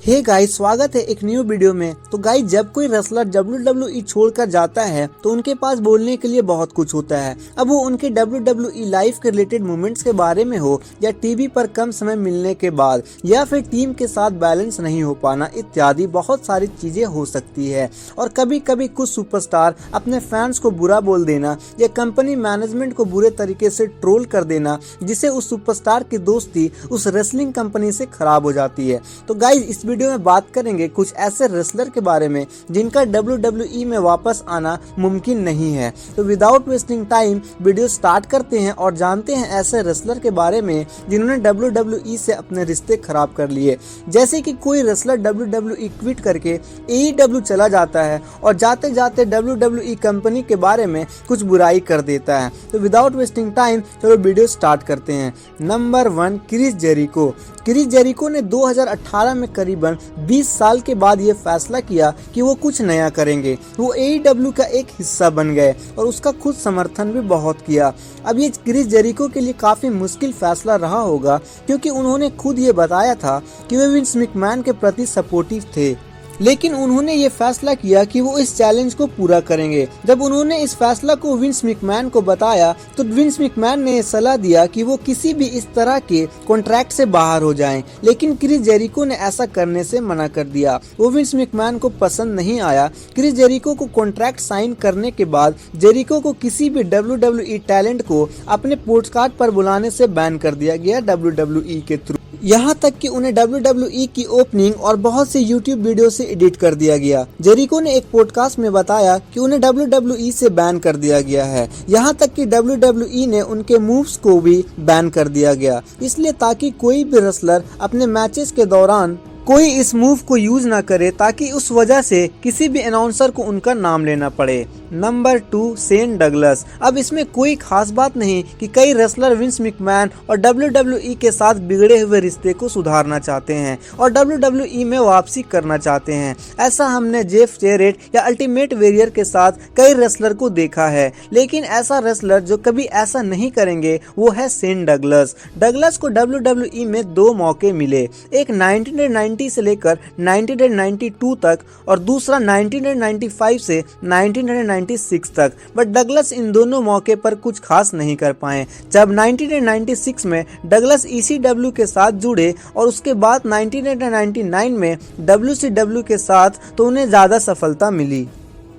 Hey guys, स्वागत है एक न्यू वीडियो में। तो गाइस, जब कोई रेसलर WWE छोड़कर जाता है तो उनके पास बोलने के लिए बहुत कुछ होता है। अब वो उनके WWE लाइफ के रिलेटेड मोमेंट्स के बारे में हो या टीवी पर कम समय मिलने के बाद या फिर टीम के साथ बैलेंस नहीं हो पाना इत्यादि बहुत सारी चीजें हो सकती है। और कभी कभी कुछ सुपरस्टार अपने फैंस को बुरा बोल देना या कंपनी मैनेजमेंट को बुरे तरीके से ट्रोल कर देना, जिससे उस सुपरस्टार की दोस्ती उस रेसलिंग कंपनी से खराब हो जाती है। तो गाइस, इस वीडियो में बात करेंगे कुछ ऐसे रेसलर के बारे में जिनका WWE में वापस आना मुमकिन नहीं है। तो without wasting time video start करते हैं और जानते हैं ऐसे रेसलर के बारे में जिन्होंने WWE से अपने रिश्ते खराब कर लिए। जैसे कि कोई रेसलर WWE क्विट करके AEW चला जाता है और जाते जाते WWE कंपनी के बारे में कुछ बुराई कर देता है। तो विदाउट वेस्टिंग टाइम चलो वीडियो स्टार्ट करते हैं। Number 1, Chris Jericho. Chris Jericho ने 2018 में करीबन 20 साल के बाद ये फैसला किया कि वो कुछ नया करेंगे। वो AEW का एक हिस्सा बन गए और उसका खुद समर्थन भी बहुत किया। अब ये क्रिस जेरिको के लिए काफी मुश्किल फैसला रहा होगा, क्योंकि उन्होंने खुद ये बताया था कि वे विंस मैकमैन के प्रति सपोर्टिव थे, लेकिन उन्होंने ये फैसला किया कि वो इस चैलेंज को पूरा करेंगे। जब उन्होंने इस फैसला को विंस मैकमैन को बताया तो विंस मैकमैन ने सलाह दिया कि वो किसी भी इस तरह के कॉन्ट्रैक्ट से बाहर हो जाएं, लेकिन क्रिस जेरिको ने ऐसा करने से मना कर दिया। वो विंस मैकमैन को पसंद नहीं आया। क्रिस जेरिको को कॉन्ट्रैक्ट साइन करने के बाद जेरिको को किसी भी WWE टैलेंट को अपने पोस्टकार्ड पर बुलाने से बैन कर दिया गया WWE के थ्रू। यहाँ तक कि उन्हें WWE की ओपनिंग और बहुत से YouTube वीडियो से एडिट कर दिया गया। जेरिको ने एक पॉडकास्ट में बताया कि उन्हें WWE से बैन कर दिया गया है। यहाँ तक कि WWE ने उनके मूव्स को भी बैन कर दिया गया, इसलिए ताकि कोई भी रेसलर अपने मैचेस के दौरान कोई इस मूव को यूज ना करे, ताकि उस वजह से किसी भी अनाउंसर को उनका नाम लेना पड़े। Number 2, Shane Douglas. अब इसमें कोई खास बात नहीं कि कई रेसलर विंस मैकमैन और WWE के साथ बिगड़े हुए रिश्ते को सुधारना चाहते हैं और WWE में वापसी करना चाहते हैं। ऐसा हमने जेफ जेरेट या अल्टीमेट वेरियर के साथ कई रेसलर को देखा है, लेकिन ऐसा रेसलर जो कभी ऐसा नहीं करेंगे वो है शेन डगलस। डगलस को WWE में 2 मौके मिले, एक 1990 से लेकर 1992 तक और दूसरा 1995 से 1996 तक, बट डगलस इन दोनों मौके पर कुछ खास नहीं कर पाए। जब 1996 में डगलस ECW के साथ जुड़े और उसके बाद 1999 में WCW के साथ, तो उन्हें ज्यादा सफलता मिली।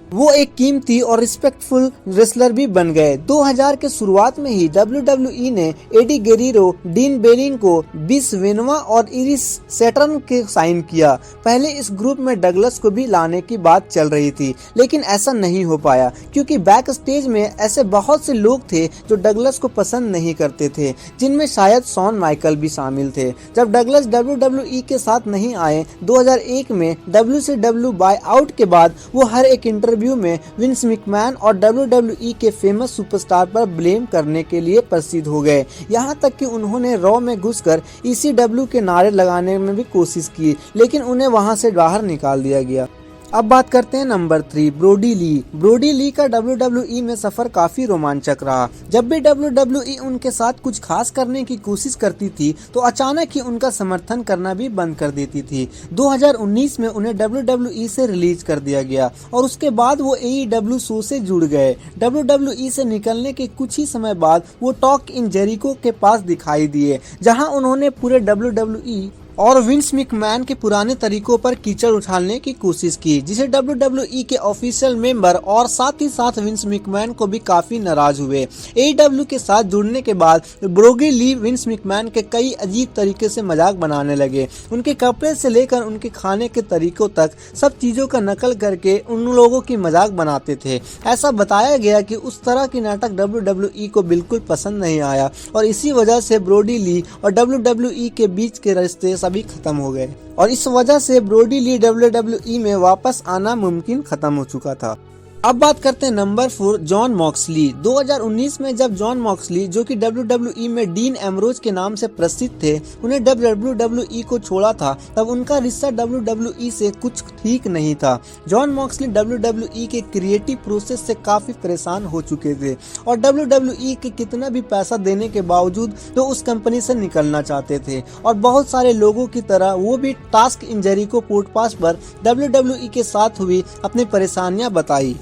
वो एक कीमती और रिस्पेक्टफुल रेसलर भी बन गए। 2000 के शुरुआत में ही WWE ने एडी गेरिरो, डीन बेरिंग को, बिस वेनवा और इरिस सेटर्न के साइन किया। पहले इस ग्रुप में डगलस को भी लाने की बात चल रही थी, लेकिन ऐसा नहीं हो पाया, क्योंकि बैक स्टेज में ऐसे बहुत से लोग थे जो डगलस को पसंद नहीं करते थे, जिनमें शायद शॉन माइकल भी शामिल थे। जब डगलस WWE के साथ नहीं आए 2001 में WCW बाय आउट के बाद, वो हर एक इंटरव्यू में विंस मैकमैन और WWE के फेमस सुपरस्टार पर ब्लेम करने के लिए प्रसिद्ध हो गए। यहाँ तक कि उन्होंने रॉ में घुसकर ECW के नारे लगाने में भी कोशिश की, लेकिन उन्हें वहां से बाहर निकाल दिया गया। अब बात करते हैं नंबर 3, ब्रोडी ली। ब्रोडी ली का WWE में सफर काफी रोमांचक रहा। जब भी WWE उनके साथ कुछ खास करने की कोशिश करती थी तो अचानक ही उनका समर्थन करना भी बंद कर देती थी। 2019 में उन्हें WWE से रिलीज कर दिया गया और उसके बाद वो AEW शो से जुड़ गए। WWE से निकलने के कुछ ही समय बाद वो टॉक इन जेरिको के पास दिखाई दिए, जहाँ उन्होंने पूरे WWE और विंस मैकमैन के पुराने तरीकों पर कीचड़ उछालने की कोशिश की, जिसे WWE के ऑफिशियल मेंबर और साथ ही साथ विंस मैकमैन को भी काफी नाराज हुए। AEW के साथ जुड़ने के बाद ब्रोडी ली विंस मैकमैन के कई अजीब तरीके से मजाक बनाने लगे। उनके कपड़े से लेकर उनके खाने के तरीकों तक सब चीजों का नकल करके उन लोगों की मजाक बनाते थे। ऐसा बताया गया कि उस तरह की नाटक WWE को बिल्कुल पसंद नहीं आया और इसी वजह से ब्रोडी ली और WWE के बीच के रिश्ते सभी खत्म हो गए और इस वजह से ब्रोडी ली WWE में वापस आना मुमकिन खत्म हो चुका था। अब बात करते हैं नंबर 4 जॉन मॉक्सली। 2019 में जब जॉन मॉक्सली, जो कि WWE में डीन एम्ब्रोज के नाम से प्रसिद्ध थे, उन्हें WWE को छोड़ा था, तब उनका रिश्ता WWE से कुछ ठीक नहीं था। जॉन मॉक्सली WWE के क्रिएटिव प्रोसेस से काफी परेशान हो चुके थे और WWE के कितना भी पैसा देने के बावजूद तो उस कंपनी से निकलना चाहते थे और बहुत सारे लोगों की तरह वो भी टास्क इंजरी को पोर्टपास पर WWE के साथ हुई अपनी परेशानियां बताई।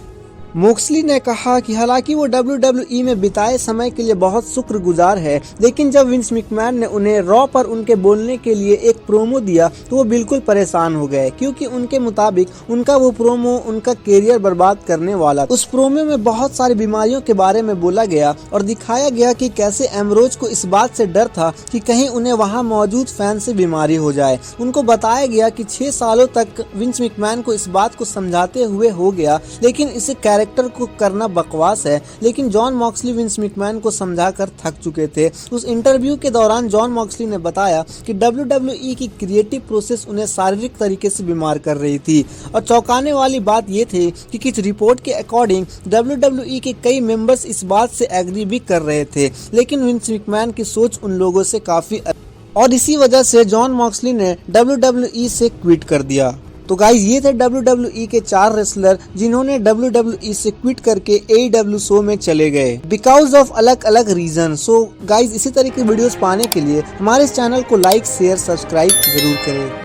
मोक्सली ने कहा कि हालांकि वो WWE में बिताए समय के लिए बहुत शुक्रगुजार है, लेकिन जब विंस मैकमैन ने उन्हें रॉ पर उनके बोलने के लिए एक प्रोमो दिया तो वो बिल्कुल परेशान हो गए, क्योंकि उनके मुताबिक उनका वो प्रोमो उनका करियर बर्बाद करने वाला। उस प्रोमो में बहुत सारी बीमारियों के बारे में बोला गया और दिखाया गया कि कैसे एम्ब्रोज को इस बात से डर था कि कहीं उन्हें वहाँ मौजूद फैन से बीमारी हो जाए। उनको बताया गया कि 6 सालों तक विंस मैकमैन को इस बात को समझाते हुए हो गया, लेकिन इसे कैरेक्टर को करना बकवास है। लेकिन जॉन मॉक्सली विंस मैकमैन को समझाकर थक चुके थे। उस इंटरव्यू के दौरान जॉन मॉक्सली ने बताया कि WWE की क्रिएटिव प्रोसेस उन्हें शारीरिक तरीके से बीमार कर रही थी और चौंकाने वाली बात यह थी कि कुछ रिपोर्ट के अकॉर्डिंग WWE के कई मेंबर्स इस बात से एग्री भी कर रहे थे, लेकिन विंस मैकमैन की सोच उन लोगों से काफी और इसी वजह से जॉन मॉक्सली ने WWE से क्विट कर दिया। तो गाइज ये थे WWE के 4 रेसलर जिन्होंने WWE से क्विट करके AEW शो में चले गए बिकॉज ऑफ अलग अलग रीजन। सो गाइज इसी तरह की वीडियोस पाने के लिए हमारे इस चैनल को लाइक शेयर सब्सक्राइब जरूर करें।